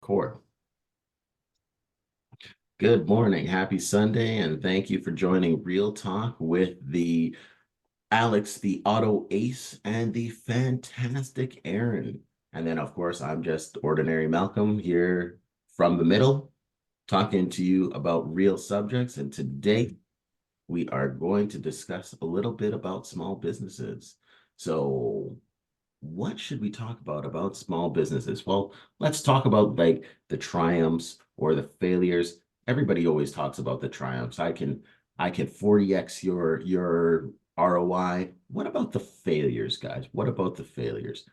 Court. Good morning. Happy Sunday, and thank you for joining Real Talk with the Alex, the Auto Ace, and the fantastic Aaron. And then, of course, I'm just ordinary Malcolm here from the middle, talking to you about real subjects. And today we are going to discuss a little bit about small businesses. So, what should we talk about small businesses? Well, let's talk about like the triumphs or the failures. Everybody always talks about the triumphs. I can 40x your ROI. What about the failures, guys? What about the failures?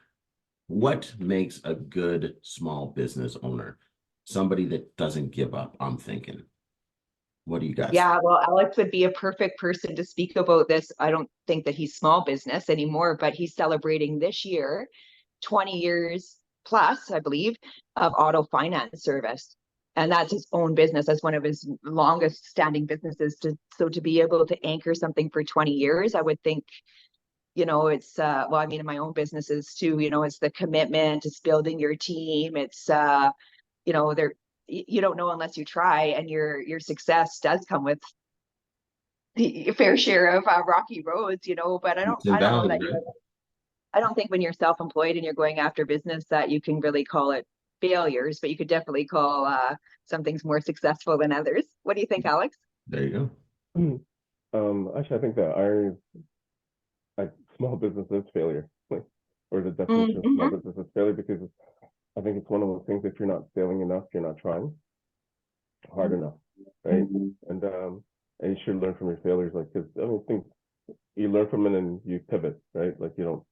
What makes a good small business owner? Somebody that doesn't give up, I'm thinking. What do you guys Yeah, well, Alex would be a perfect person to speak about this. I don't think that he's small business anymore, but he's celebrating this year 20 years plus, I believe, of auto finance service. And that's his own business. That's one of his longest standing businesses. So to be able to anchor something for 20 years, I would think, it's well, I mean, in my own businesses too, it's the commitment, it's building your team, it's there you don't know unless you try, and your success does come with the fair share of rocky roads, but I don't and I don't know valleys, that right? I don't think when you're self-employed and you're going after business that you can really call it failures, but you could definitely call some things more successful than others. What do you think, Alex? There you go. Actually, I think that irony is like small business is failure, like, or the definition of small Mm-hmm. business is failure because I think it's one of those things. If you're not failing enough, you're not trying hard enough, right? And you should learn from your failures, like because I mean, things you learn from it and you pivot, right? Like you don't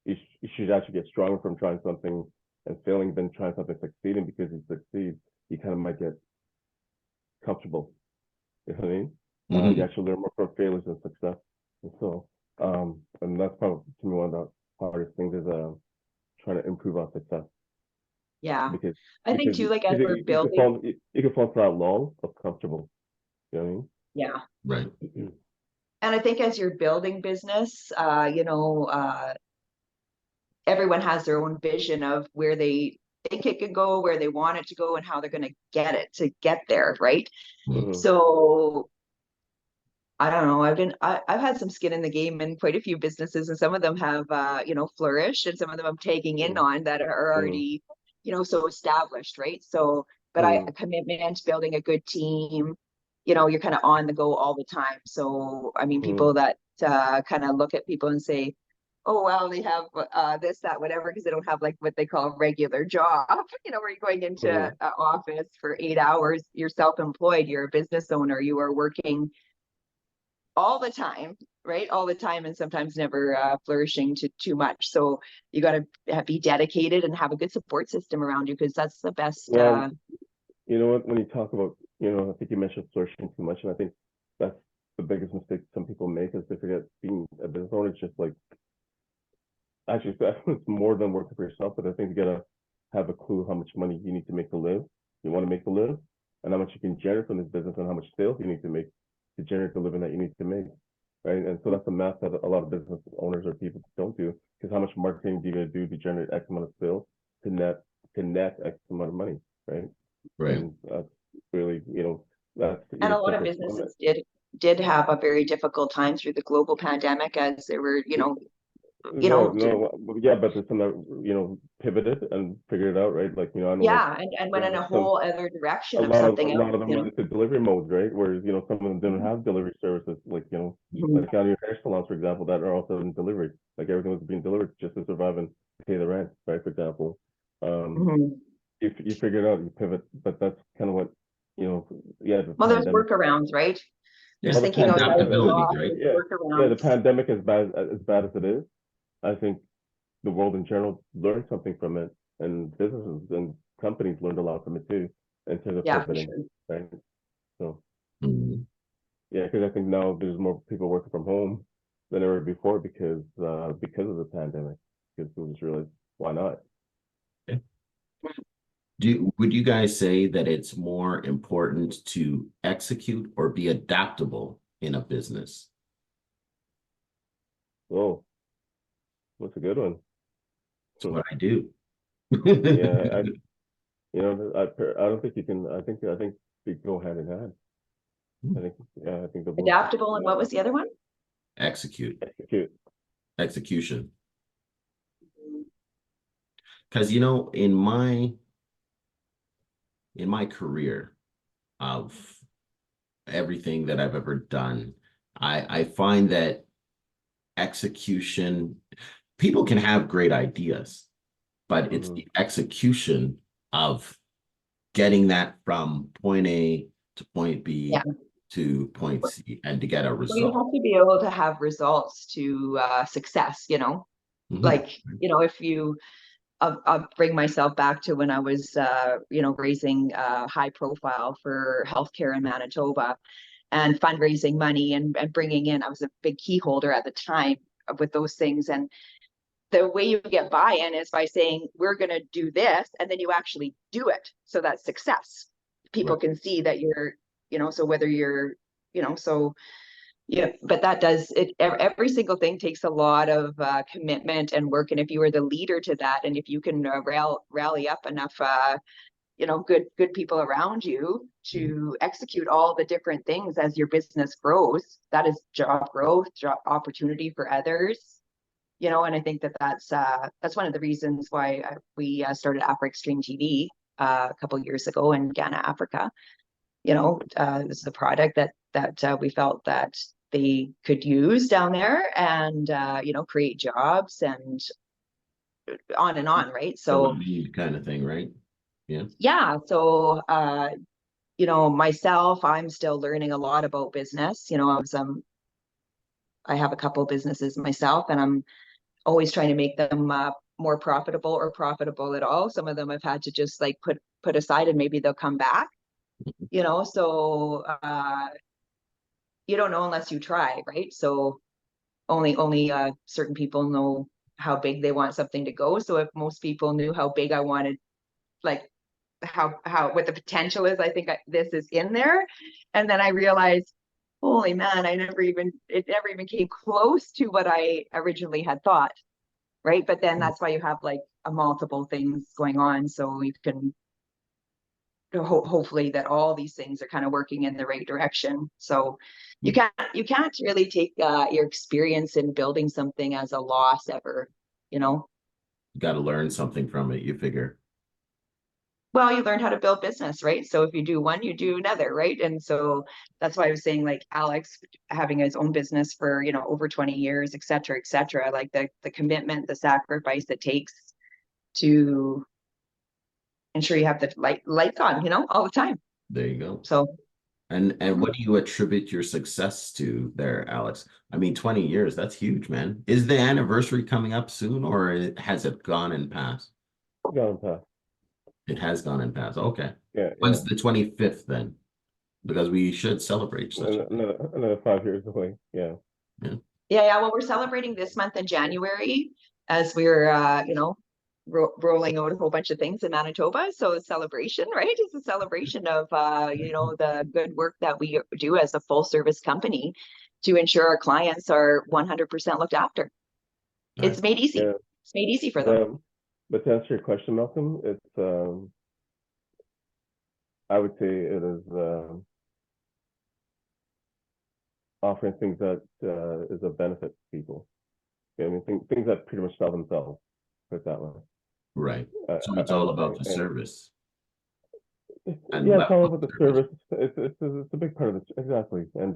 you should actually get stronger from trying something and failing than trying something succeeding because you succeed, you kind of might get comfortable. You know what I mean? You Mhm. actually learn more from failures than success. And so, and that's probably to me one of the hardest things is trying to improve on success Yeah, because I think because too, like as because we're you can building. fall you can fall for that lull of comfortable. You know Yeah, Right. what I mean? and I think as you're building business, everyone has their own vision of where they think it could go, where they want it to go, and how they're going to get it to get there, right? Mhm. So I don't know. I've had some skin in the game in quite a few businesses, and some of them have flourished, and some of them I'm taking in Mm, on that are mm, already so established, right? So, but a mm, commitment, building a good team, you're kind of on the go all the time. So I mean, mm, people that kind of look at people and say, oh well, they have this, that, whatever, because they don't have like what they call a regular job, where you're going into mm, an office for 8 hours. You're self-employed, you're a business owner, you are working all the time, right? All the time, and sometimes never flourishing to too much. So you got to be dedicated and have a good support system around you, because that's the best. well, you know what? When you talk about, I think you mentioned flourishing too much, and I think that's the biggest mistake some people make is they forget being a business owner is just like actually it's more than working for yourself, but I think you gotta have a clue how much money you need to make to live. You want to make to live, and how much you can generate from this business, and how much sales you need to make to generate the living that you need to make, right? And so that's the math that a lot of business owners or people don't do, because how much marketing do you gonna do to generate X amount of sales to net X amount of money, right? Right. And that's really, that's And your a lot of simplest limit. businesses did have a very difficult time through the global pandemic, as there were, you Yeah, know, no, yeah, but there's some that pivoted and figured it out, right? Like I know like yeah, and went in a some whole other a direction of lot of a something lot else, of them went into delivery modes, right? Whereas some of them didn't have delivery services, like Mhm. like on your hair salons, for example, that are also in delivery. Like everything was being delivered just to survive and pay the rent, right? For example, um, Mhm. you figure it out, you pivot, but that's kind of what you know. Yeah, the Well, there's pandemic. workarounds, right? There's Yeah. Well, the thinking outside of pandemic, the Adaptability, box, right? there's yeah, the workarounds. pandemic as bad as it is. I think the world in general learned something from it, and businesses and companies learned a lot from it too, in terms of Yeah, for pivoting, sure. right? So Mhm. yeah, because I think now there's more people working from home than ever before because of the pandemic. Because people just realized why not? Okay. Would you guys say that it's more important to execute or be adaptable in a business? Oh, what's a good one? That's what I do. Yeah, You know, I don't think you can. I think they go hand in hand. I think, yeah, I think the both Adaptable, and what was the other one? execute. Execution. Because you know, in my career of everything that I've ever done, I find that execution, people can have great ideas, but it's Mhm. the execution of getting that from point A to point B Yeah. to point C and to get a Well, you result. have to be able to have results to success, you know, Mhm. like, you know, if you, I'll bring myself back to when I was, you know, raising high profile for healthcare in Manitoba and fundraising money and bringing in, I was a big key holder at the time with those things. And the way you get buy-in is by saying, we're going to do this, and then you actually do it. So that's success. People Right. can see that you're, you know, so whether you're, you know, so yeah, but that does it. Every single thing takes a lot of commitment and work. And if you are the leader to that, and if you can rally up enough, you know, good people around you to execute all the different things as your business grows, that is job growth, job opportunity for others. You know, and I think that that's one of the reasons why we started Afro Extreme TV a couple of years ago in Ghana, Africa. You know, this is a product that we felt that they could use down there and you know, create jobs and on, right? Someone So need kind of thing, right? Yeah. yeah, so you know, myself, I'm still learning a lot about business. You know, I have a couple of businesses myself, and I'm always trying to make them more profitable or profitable at all. Some of them I've had to just like put aside, and maybe they'll come back. You know, so you don't know unless you try, right? So only certain people know how big they want something to go. So if most people knew how big I wanted, like how what the potential is, I think this is in there. And then I realized, holy man, it never even came close to what I originally had thought, right? But then that's why you have like a multiple things going on, so you can hopefully that all these things are kind of working in the right direction. So you can't really take your experience in building something as a loss ever, you know. You got to learn something from it, you figure. Well, you learn how to build business, right? So if you do one, you do another, right? And so that's why I was saying, like Alex having his own business for, you know, over 20 years, et cetera, et cetera. Like the commitment, the sacrifice it takes to ensure you have the lights on, you know, all the time. There you go. So And what do you attribute your success to there, Alex? I mean, 20 years, that's huge, man. Is the anniversary coming up soon, or has it gone and passed? Gone past. It has gone and passed. Okay. Yeah, yeah. When's the 25th then? Because we should celebrate such a thing. Another 5 years away. Yeah. Yeah. yeah. Well, we're celebrating this month in January as we're, you know, rolling out a whole bunch of things in Manitoba. So celebration, right? It's a celebration of, you know, the good work that we do as a full service company to ensure our clients are 100% looked after. Nice. It's made easy. Yeah. It's made easy for them. But to answer your question, Malcolm, it's I would say it is offering things that is a benefit to people. I mean, things that pretty much sell themselves, put it that way. Right. So it's all about the service. And Yeah, it's all level about of the service. service. It's a big part of it, exactly. And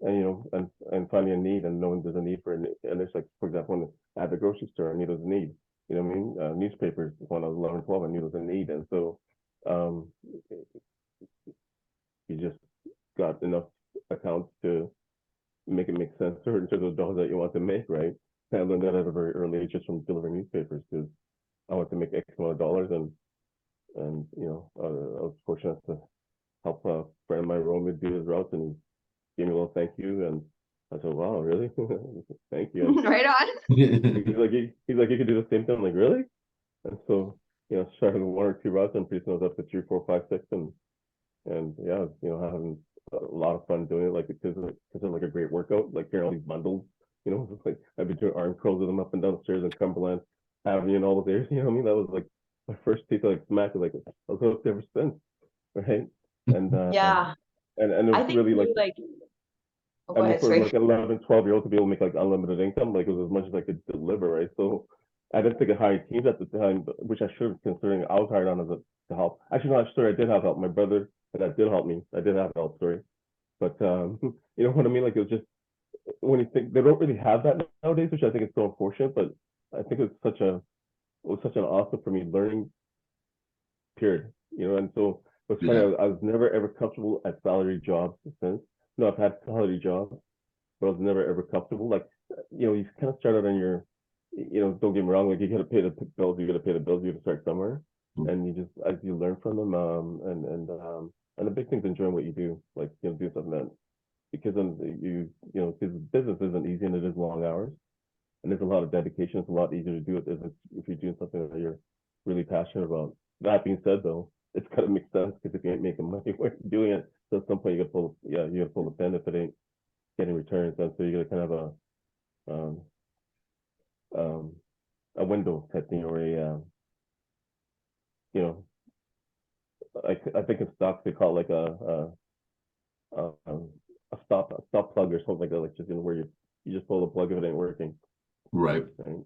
you know, and finding a need and knowing there's a need for it. And it's like, for example, at the grocery store, I knew there was a need. You know what I mean? Newspapers when I was 11, 12, I knew there was a need, and so um, you just got enough accounts to make it make sense in terms of dollars that you want to make, right? I learned that at a very early age just from delivering newspapers because I want to make X amount of dollars, and you know, I was fortunate to help a friend of mine, Roman, do his routes, and he gave me a little thank you, and I said, "Wow, really? Thank you." And Right on. he's like, you could do the same thing. I'm like, really? And so, you know, started with one or two routes, and pretty soon I was up to 3, 4, 5, 6, and yeah, you know, having a lot of fun doing it, like because it's like a great workout, like carrying all these bundles, you know, like I've been doing arm curls with them up and down the stairs in Cumberland Avenue and all those areas, you know what I mean? That my first teeth like smacked, like I was hooked ever since, right? And Yeah, and it I was think really like, too, like, oh, I go mean, ahead, for sorry. like 11, 12-year-old to be able to make like unlimited income, like it was as much as I could deliver, right? So I didn't think of hiring teams at the time, which I should have, considering I was hired on as a to help. Actually, no, sorry, I did have help. My brother that did help me. I did have help, sorry. But you know what I mean? Like it was just, when you think they don't really have that nowadays, which I think is so unfortunate. But I think it was such an awesome for me learning period, you know. And so what's funny, Yeah. I was never ever comfortable at salary jobs since. No, I've had salary jobs, but I was never ever comfortable. Like, you know, you kind of start out on your, you know, don't get me wrong, like you gotta pay the bills, you gotta pay the bills, you gotta start somewhere, Mm. and you just as you learn from them, and the big thing is enjoying what you do, like you know, do something that because then you know, because business isn't easy and it is long hours and there's a lot of dedication. It's a lot easier to do it if you're doing something that you're really passionate about. That being said, though, it's gotta make sense because if you ain't making money while you're doing it, so at some point you gotta pull, yeah, you gotta pull the pin if it ain't getting returns. And so you gotta kind of um, um, a window type thing or you know, I think in stocks they call it like a stop plug or something like that, like just, you know, where you just pull the plug if it ain't working, Right. right? And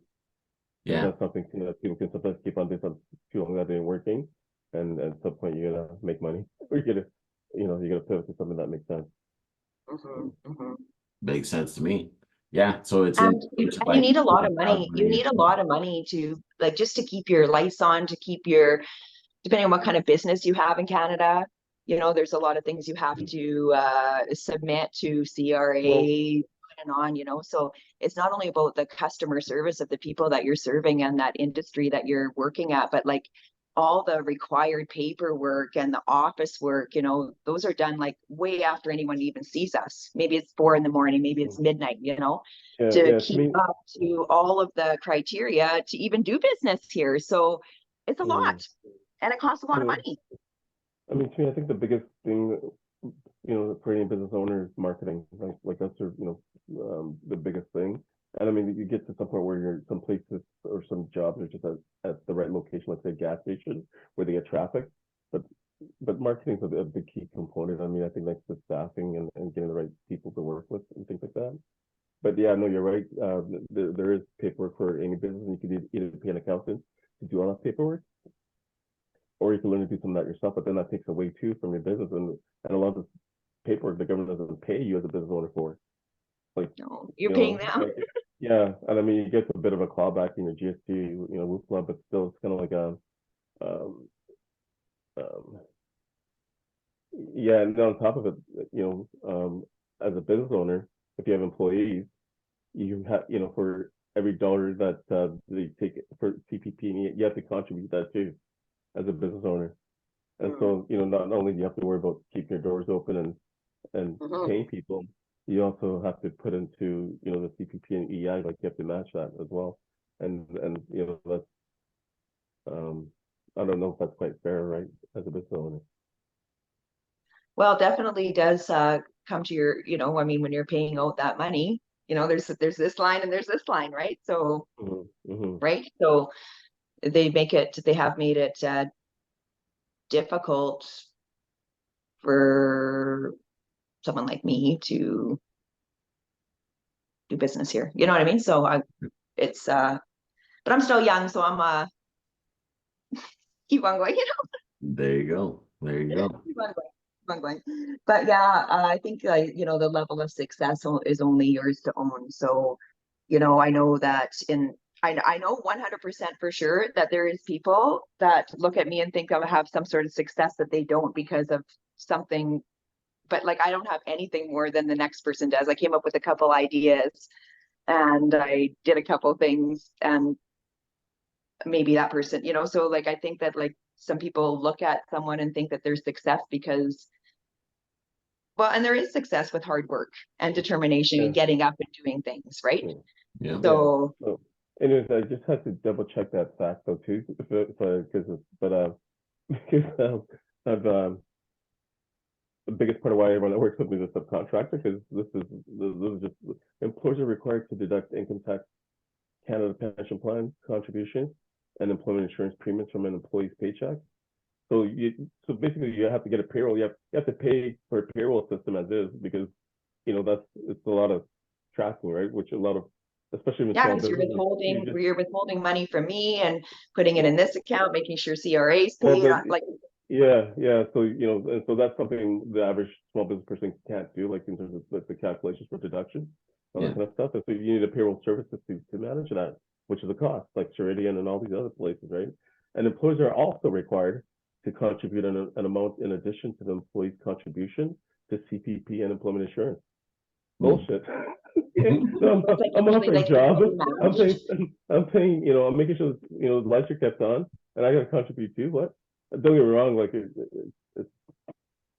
Yeah. that's something too that people can sometimes keep on doing something too long that ain't working, and at some point you gotta make money or you gotta, you know, you gotta pivot to something that makes sense. Mhm, mhm. Makes sense to me. Yeah. So it's in And it's you like need a lot over of money. You salary. need a lot of money to like just to keep your lights on, to keep your, depending on what kind of business you have in Canada, you know, there's a lot of things you have to submit to Well, CRA and on, you know. So it's not only about the customer service of the people that you're serving and that industry that you're working at, but like all the required paperwork and the office work, you know, those are done like way after anyone even sees us. Maybe it's 4 in the morning, maybe it's midnight, you know, yeah, to yeah. To keep me, up to all of the criteria to even do business here. So it's a mm, lot and it costs a lot of mm, money. to me, I think the biggest thing, you know, for any business owner is marketing. Like that's your, you know, the biggest thing. And I mean, you get to some point where you're some places or some jobs are just at the right location, let's say gas station, where they get traffic. But marketing is a big key component. I mean, I think like the staffing and getting the right people to work with and things like that. But yeah, no, you're right. There is paperwork for any business, and you can either pay an accountant to do all that paperwork, or you can learn to do some of that yourself. But then that takes away too from your business, and a lot of this paperwork the government doesn't pay you as a business owner for. Like, No, you're you paying know, them. like yeah, and I mean, you get a bit of a clawback in your GST, you know, WUPLA, but still, it's kind of like a um, um, yeah. And then on top of it, you know, as a business owner, if you have employees, you have, you know, for every dollar that they take for CPP, and you have to contribute that too as a business owner. And Mm-hmm. so, you know, not only do you have to worry about keeping your doors open and paying people, you also have to put into, you know, the CPP and EI, like you have to match that as well. And you know, that's um, I don't know if that's quite fair, right, as a business owner. Well, definitely does come to your, you know, I mean, when you're paying out that money, you know, there's this line and there's this line, right? So, Mm-hmm. right. So they have made it difficult for someone like me to do business here. You know what I mean? So it's but I'm still young, so I'm keep on going, you There you go. There you know, go. keep on going. Keep on going. But yeah, I think you know, the level of success is only yours to own. So, you know, I know that I know 100% for sure that there is people that look at me and think I have some sort of success that they don't because of something, but like I don't have anything more than the next person does. I came up with a couple ideas and I did a couple things and maybe that person, you know, so like I think that like some people look at someone and think that there's success because, well, and there is success with hard work and determination Yeah, and getting up and doing things, right? yeah, Yeah. yeah. So So, anyways, I just had to double check that fact though too, because because I've the biggest part of why everyone that works with me is a subcontractor, because this is just employers are required to deduct income tax, Canada Pension Plan contributions and employment insurance premiums from an employee's paycheck. So basically you have to get a payroll. You have to pay for a payroll system as is, because it's a lot of tracking, right? Which a lot of, especially with Yeah, small because businesses, you're withholding money from me and putting it in this account, making sure CRA's well, paid, like, yeah. So and so that's something the average small business person can't do, like in terms of like the calculations for deduction, all that Yeah. kind of stuff. And so you need a payroll services to manage that, which is a cost, like Ceridian and all these other places, right? And employers are also required to contribute an amount in addition to the employee's contribution to CPP and employment insurance. Bullshit. No, I'm offering a job. I'm paying, I'm making sure the lights are kept on, and I got to contribute too. What? Don't get me wrong. Like it's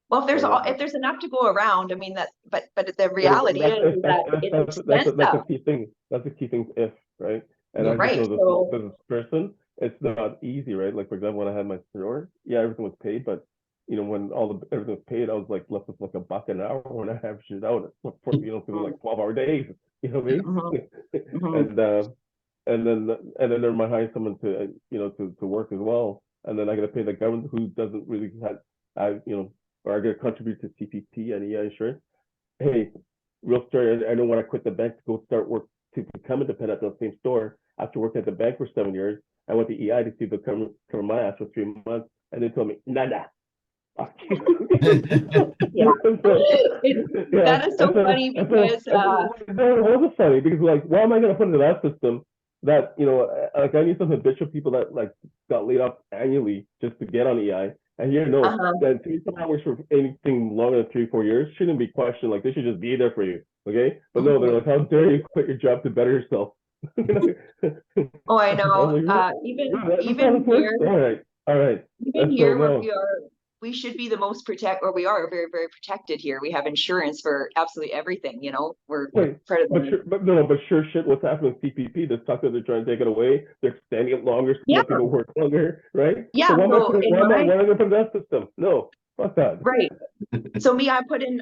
well, if there's enough to go around, I mean but the reality is that it's expensive. That's a key thing. That's a key thing. If right, and I just know the small business person, it's not easy, right? Like for example, when I had my store, yeah, everything was paid, but when everything was paid, I was like left with like $1 an hour when I averaged it out for through like 12-hour days. You know what I mean? And then they're hiring someone to to work as well, and then I got to pay the government who doesn't really have or I got to contribute to CPP and EI insurance. Hey, real story. I know when I quit the bank to go start work to become independent at the same store after working at the bank for 7 years. I went to EI to see if they'll cover my ass for 3 months, and they told me nada. Yeah. That is so funny because it wasn't funny because like, why am I going to put into that system that like I need some habitual people that like got laid off annually just to get on EI, and that 3 hours for anything longer than 3-4 years shouldn't be questioned. Like they should just be there for you, okay? But no, they're like, how dare you quit your job to better yourself? Oh, I know. Even here, all right. even here where we should be the most we are very, very protected here. We have insurance for absolutely everything, we're part of but sure shit, what's happening with CPP? The stuff that they're trying to take it away, they're extending it longer so that people work longer, right? Yeah. So why am I going to that system? No, fuck that. Right. So I put in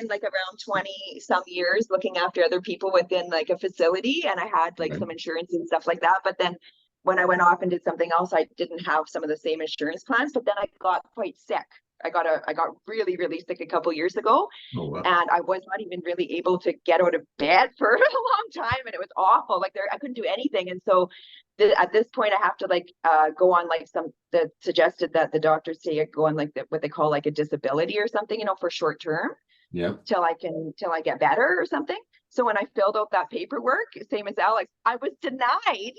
like around 20 some years looking after other people within like a facility, and I had like some insurance and stuff like that. But then when I went off and did something else, I didn't have some of the same insurance plans, but then I got quite sick. I got really, really sick a couple years ago. Oh, wow. And I was not even really able to get out of bed for a long time, and it was awful. Like I couldn't do anything. And so at this point I have to like go on like that suggested that the doctors say go on like what they call like a disability or something, for short term. Yeah. Till I get better or something. So when I filled out that paperwork, same as Alex, I was denied.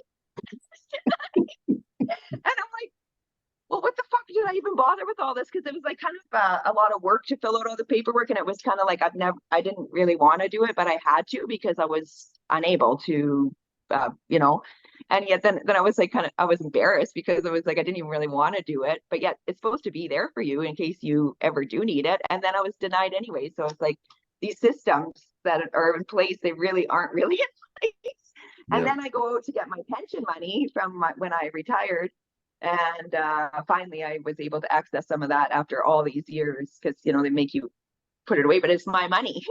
And I'm like, well, what the fuck did I even bother with all this? Because it was like kind of a lot of work to fill out all the paperwork, and it was kind of like I didn't really want to do it, but I had to because I was unable to, and yet then I was like I was embarrassed because it was like I didn't even really want to do it, but yet it's supposed to be there for you in case you ever do need it, and then I was denied anyway. So it's like these systems that are in place, they really aren't really in place. And then I go out to get my pension money from when I retired. And finally, I was able to access some of that after all these years because, they make you put it away. But it's my money.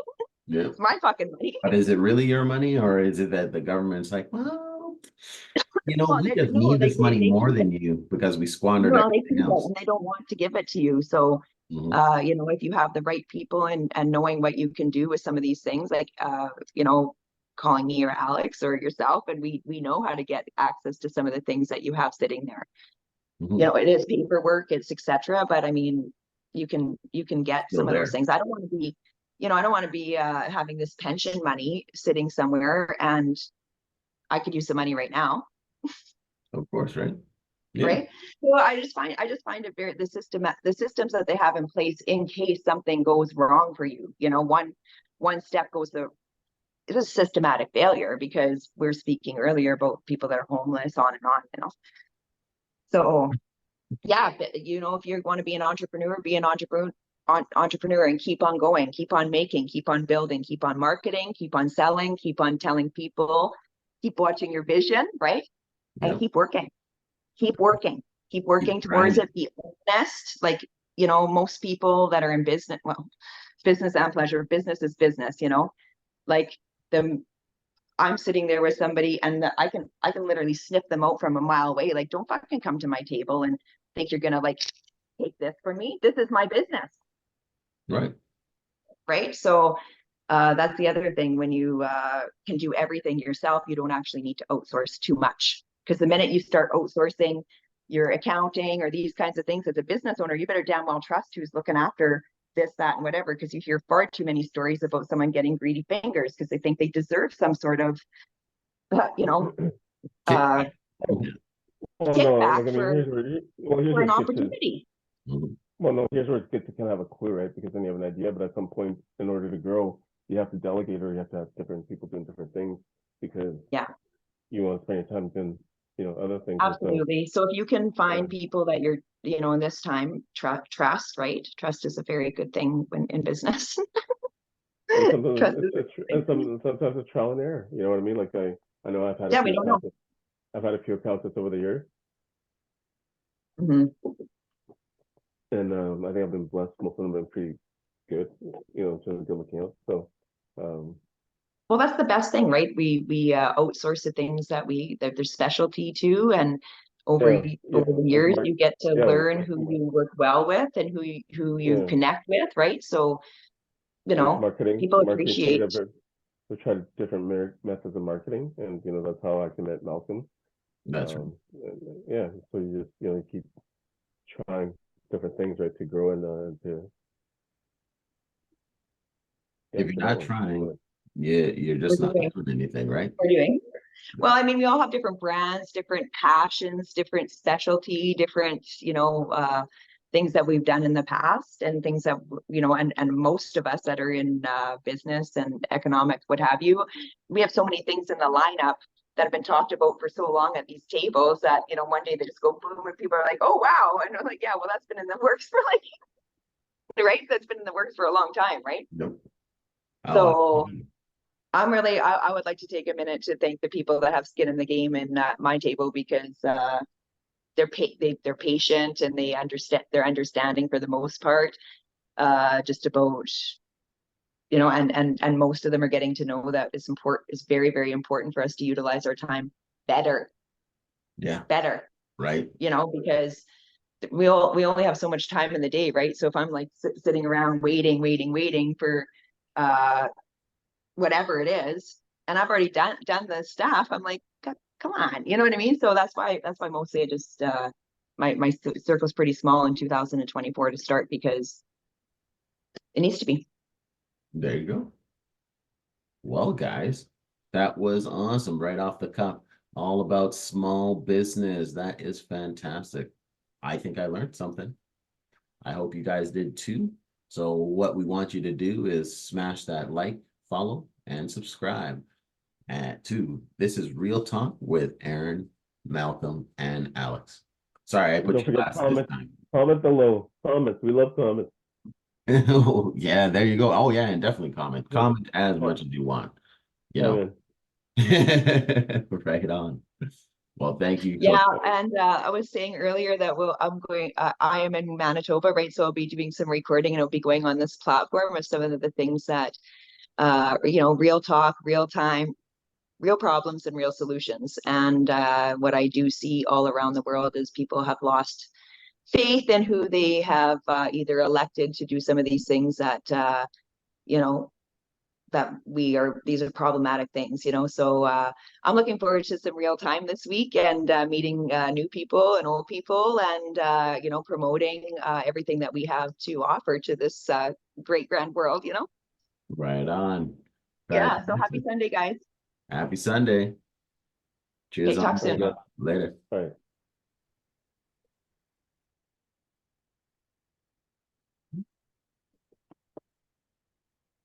Yeah. It's my fucking money. But is it really your money, or is it that the government's like, well, we just need this money more than you because we squandered everything else. And they don't want to give it to you. So, if you have the right people and knowing what you can do with some of these things, like, calling me or Alex or yourself, and we know how to get access to some of the things that you have sitting there. It is paperwork, it's etc. But I mean, you can get some of those things. I don't want to be having this pension money sitting somewhere, and I could use some money right now. Of course, right? Yeah. Right. So I just find it very the systems that they have in place in case something goes wrong for you. One step goes it is systematic failure because we're speaking earlier about people that are homeless, on and on, So yeah, if you want to be an entrepreneur, be an entrepreneur and keep on going, keep on making, keep on building, keep on marketing, keep on selling, keep on telling people, keep watching your vision, right? Yep. And keep working towards it. Be honest. Like, most people that are in business, well, business and pleasure, business is business, like I'm sitting there with somebody and I can literally sniff them out from a mile away. Like, don't fucking come to my table and think you're gonna like take this from me. This is my business, Right. right? So that's the other thing. When you can do everything yourself, you don't actually need to outsource too much. Because the minute you start outsourcing your accounting or these kinds of things as a business owner, you better damn well trust who's looking after this, that, and whatever. Because you hear far too many stories about someone getting greedy fingers because they think they deserve some sort of, you know, uh, Well, no, kickback like, I mean, for here's where, well, here's an where it's good to, opportunity. Mhm. well, no, here's where it's good to kind of have a clue, right? Because then you have an idea, but at some point, in order to grow, you have to delegate or you have to have different people doing different things because Yeah. you want to spend your time doing, you know, other things. And so, Absolutely. So if you can find people that you're, you know, in this time, trust, right? Trust is a very good thing when in business. and sometimes Trust is sometimes it's trial and error. You know what I mean? Like I know I've had yeah, a we few don't know. accountants. I've had a few accountants over the years, Mhm. and I think I've been blessed. Most of them have been pretty good, you know, in terms of good looking out. So, Well, that's the best thing, right? We outsource the things that that there's specialty to, and over yeah, yeah, over the like years, you get to yeah, learn who you work well with and who you yeah, connect with, right? So, you like know, people marketing for me. appreciate. I've tried different methods of marketing, and you know that's how I met Malcolm. That's right. Yeah, so you just you know keep trying different things, right, to grow and to If you're to not network. trying, you're We're just not doing. doing anything, right? We're doing. Well, I mean, we all have different brands, different passions, different specialty, different, you know, things that we've done in the past and things that, you know, and most of us that are in business and economics, what have you, we have so many things in the lineup that have been talked about for so long at these tables that, you know, one day they just go boom and people are like, oh, wow. And I'm like, yeah, well, that's been in the works for like, right? That's been in the works for a long time, right? Nope. Oh, So I'm really, I would like to take a minute to thank the people that have skin in the game in my table because they're patient and they're understanding for the most part, just about, you know, and most of them are getting to know that it's very, very important for us to utilize our time better, yeah, right. you know, because we only have so much time in the day, right? So if I'm like sitting around waiting for uh whatever it is, and I've already done the stuff, I'm like, come on, you know what I mean? So that's why mostly I just my circle's pretty small in 2024 to start because it needs to be. There you go. Well, guys, that was awesome. Right off the cuff, all about small business. That is fantastic. I think I learned something. I hope you guys did too. So what we want you to do is smash that like, follow, and subscribe to This is Real Talk with Aaron, Malcolm, and Alex. Sorry, I And put don't you forget last this time. comment below, comments. We love comments. Oh, yeah, there you go. Oh, yeah, and definitely comment. Yeah. Comment as much as you want. You Oh, know, man. right on. Well, thank you so Yeah, and I was saying earlier that I am in Manitoba, right? So I'll be doing some recording and I'll be going on this platform of some of the things that you know, real talk, real time, real problems and real solutions. And what I do see all around the world is people have lost faith in who they have either elected to do some of these things that, you know, that these are problematic things, you know. So I'm looking forward to some real time this week and meeting new people and old people and, you know, promoting everything that we have to offer to this great grand world, you know. right on. Yeah. So happy Fantastic. Sunday, guys. Happy Sunday. Cheers Okay, talk on. soon. All right, Later. all right.